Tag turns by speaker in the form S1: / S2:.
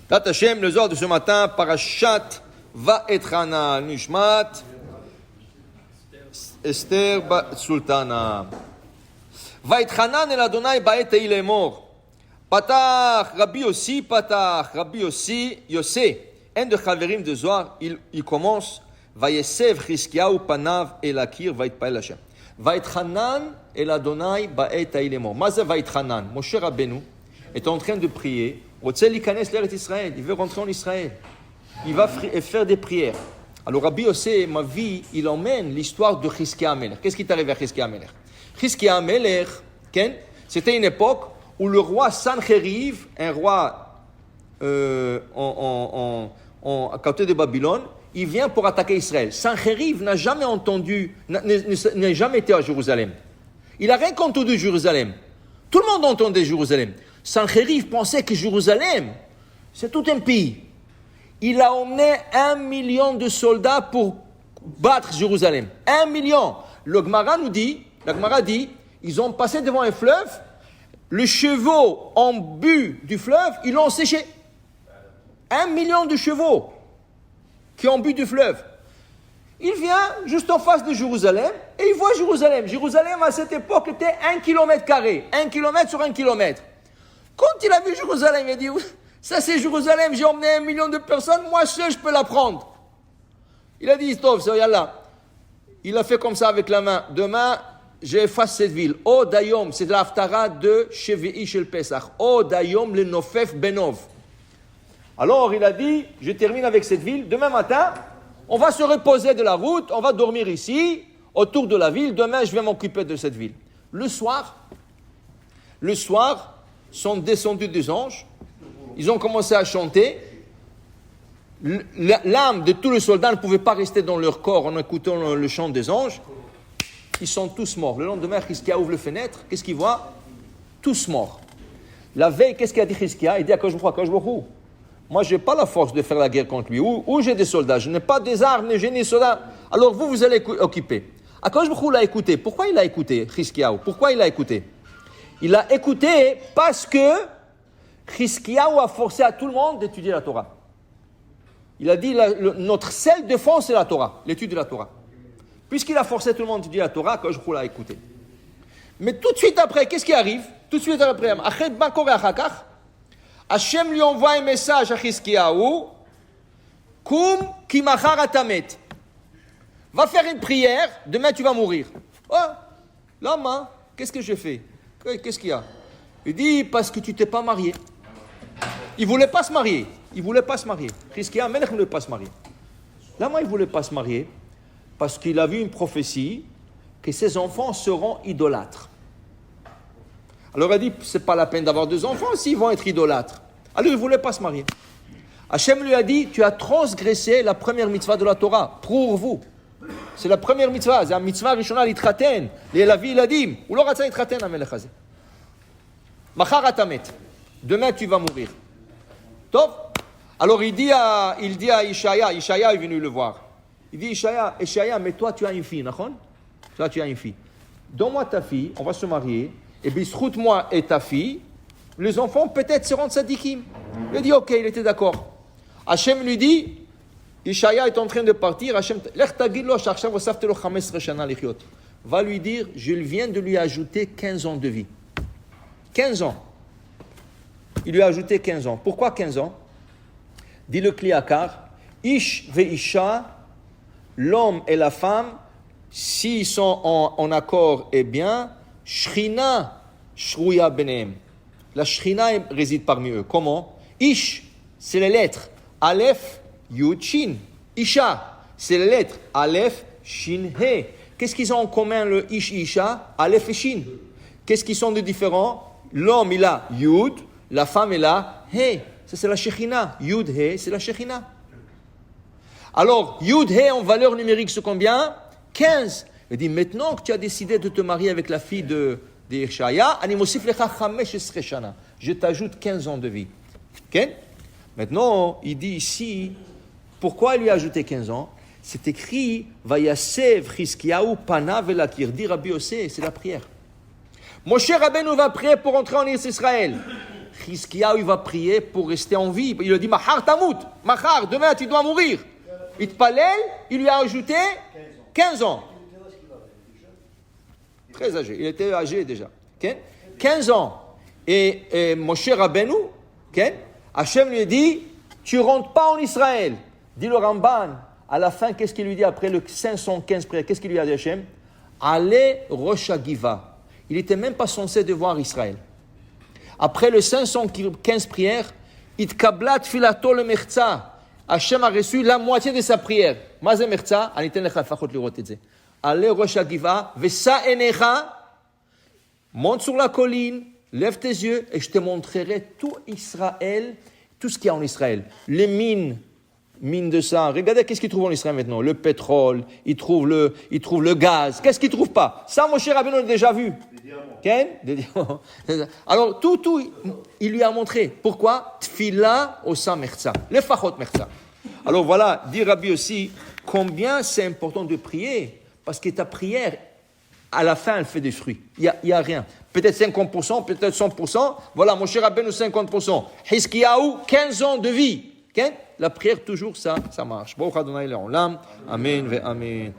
S1: Tat Hashem, le Zohar de ce matin, Parashat Va'etchanan, Nishmat, Esther Sultana. Va'etchanan el Adonai ba'et ei lemor. Patach, Rabbi Yossi, Yossé, un de Chaverim de Zohar, il commence, Vayesev Chizkiyahu panav el akir va'etpael Hashem. Va'etchanan el Adonai ba'et ei lemor. Maze Va'etchanan, Moshe Rabbeinu est en train de prier. Il veut rentrer en Israël. Il va faire des prières. Alors Rabbi Yossé, ma vie, il emmène l'histoire de Chizkiya Amelech. Qu'est-ce qui est arrivé à Chizkiya Amelech? Chizkiya Amelech, c'était une époque où le roi Sancheriv, un roi à côté de Babylone, il vient pour attaquer Israël. Sancheriv n'a jamais été à Jérusalem. Il n'a rien entendu de Jérusalem. Tout le monde entendait Jérusalem. Sancheriv pensait que Jérusalem, c'est tout un pays. Il a emmené 1 million de soldats pour battre Jérusalem. 1 million. Le Gemara dit, ils ont passé devant un fleuve, les chevaux ont bu du fleuve, ils l'ont séché. 1 million de chevaux qui ont bu du fleuve. Il vient juste en face de Jérusalem et il voit Jérusalem. Jérusalem, à cette époque, était 1 km carré. 1 km sur 1 km. Quand il a vu Jérusalem, il a dit, ça c'est Jérusalem, j'ai emmené 1 million de personnes, moi seul je peux la prendre. Il a dit, stop, c'est là. Il a fait comme ça avec la main. Demain, j'efface cette ville. Oh Dayom, c'est l'Haftara de Shevi'i Shel Pesach. Oh Dayom le Nofef Benov. Alors il a dit, je termine avec cette ville. Demain matin, on va se reposer de la route, on va dormir ici, autour de la ville. Demain, je vais m'occuper de cette ville. Le soir, sont descendus des anges, ils ont commencé à chanter, l'âme de tous les soldats ne pouvait pas rester dans leur corps en écoutant le chant des anges, ils sont tous morts. Le lendemain, Chizkiya ouvre les fenêtres, qu'est-ce qu'il voit? Tous morts. La veille, qu'est-ce qu'il a dit Chizkiya? Il dit à Akadosh Baruch Hu, moi je n'ai pas la force de faire la guerre contre lui, ou j'ai des soldats, je n'ai pas des armes, j'ai des soldats, alors vous allez occuper. Akadosh Baruch Hu l'a écouté. Pourquoi il l'a écouté, Chizkiya? Pourquoi il l'a écouté? Il l'a écouté parce que Chizkiyahu a forcé à tout le monde d'étudier la Torah. Il a dit, notre seule défense, c'est la Torah, l'étude de la Torah. Puisqu'il a forcé tout le monde d'étudier la Torah, Akadosh Baruch Hu l'a écouté. Mais tout de suite après, qu'est-ce qui arrive? Tout de suite après, Hachem lui envoie un message à Chizkiyahu, Kum ki machar atamet. Va faire une prière, demain tu vas mourir. Oh, l'homme, qu'est-ce que je fais? Qu'est-ce qu'il y a? Il dit, parce que tu t'es pas marié. Il ne voulait pas se marier. Chizkiya Amelech ne voulait pas se marier. Lama, il ne voulait pas se marier parce qu'il a vu une prophétie que ses enfants seront idolâtres. Alors il a dit, c'est pas la peine d'avoir 2 enfants s'ils vont être idolâtres. Alors il ne voulait pas se marier. Hachem lui a dit, tu as transgressé la première mitzvah de la Torah. Pour vous. C'est la première mitzvah, c'est la mitzvah rishona l'itchaten, la vie iladim, ou lo ratza l'itchaten amelech hazeh. Machar atamet, demain tu vas mourir. Tov. Alors il dit à Ishaïa est venu le voir. Il dit Ishaïa, mais toi tu as une fille, nachon? Toi tu as une fille. Donne-moi ta fille, on va se marier, et puis moi et ta fille, les enfants peut-être seront tzadikim. Il a dit ok, il était d'accord. Hachem lui dit, Ishaïa est en train de partir, va lui dire, je viens de lui ajouter 15 ans de vie. 15 ans. Il lui a ajouté 15 ans. Pourquoi 15 ans? Dit le Kliakar, Ish ve Isha, l'homme et la femme, s'ils sont en accord et bien, Shrina Shruya Benehem. La Shrina réside parmi eux. Comment? Ish, c'est les lettres. Aleph, Yud, Shin. Isha, c'est les lettres. Aleph, Shin, He. Qu'est-ce qu'ils ont en commun, le Ish, Isha? Aleph et Shin. Qu'est-ce qu'ils sont de différents? L'homme, il a Yud. La femme, elle a He. Ça, c'est la Shekhinah. Yud, He, c'est la Shekhinah. Alors, Yud, He, en valeur numérique, c'est combien? 15. Il dit, maintenant que tu as décidé de te marier avec la fille de Ishaïa, je t'ajoute 15 ans de vie. Okay? Maintenant, il dit ici, pourquoi il lui a ajouté 15 ans? C'est écrit, Vayasev Chizkiyahu panav el akir. Dit Rabbi Yossé, c'est la prière. Moshe Rabbeinu va prier pour entrer en Israël. Hiskiyahu, il va prier pour rester en vie. Il lui dit, Mahar Tamout, Mahar, demain tu dois mourir. Itpalel, il lui a ajouté 15 ans. Très âgé, il était âgé déjà. 15 ans. Et Moshe Rabbeinu, Hachem lui a dit, tu rentres pas en Israël. Dit le Ramban, à la fin, qu'est-ce qu'il lui dit après le 515 prières? Qu'est-ce qu'il lui a dit Hachem? Allez Rosh Hagiva. Il n'était même pas censé devoir Israël. Après le 515 prières, Itkablat filato le merza. Hachem a reçu la moitié de sa prière. Mazé merza, aniten lecha fachot lirot et ze. Allez Rosh Hagiva, vesa enecha, monte sur la colline, lève tes yeux et je te montrerai tout Israël, tout ce qu'il y a en Israël. Les mines de ça. Regardez qu'est-ce qu'ils trouvent en Israël maintenant. Le pétrole, ils trouvent le gaz. Qu'est-ce qu'ils ne trouvent pas? Ça, mon cher Rabbeinu, on l'a déjà vu. Des diamants. Alors, tout, il lui a montré. Pourquoi? Tfila osa merza. Le fachot merza. Alors voilà, dit Rabbi aussi, combien c'est important de prier. Parce que ta prière, à la fin, elle fait des fruits. Il n'y a rien. Peut-être 50%, peut-être 100%. Voilà, mon cher Rabbeinu, 50%. Hiskiyahu, 15 ans de vie. La prière, toujours, ça marche. Baruch Adonai Le'olam. Amen ve Amen.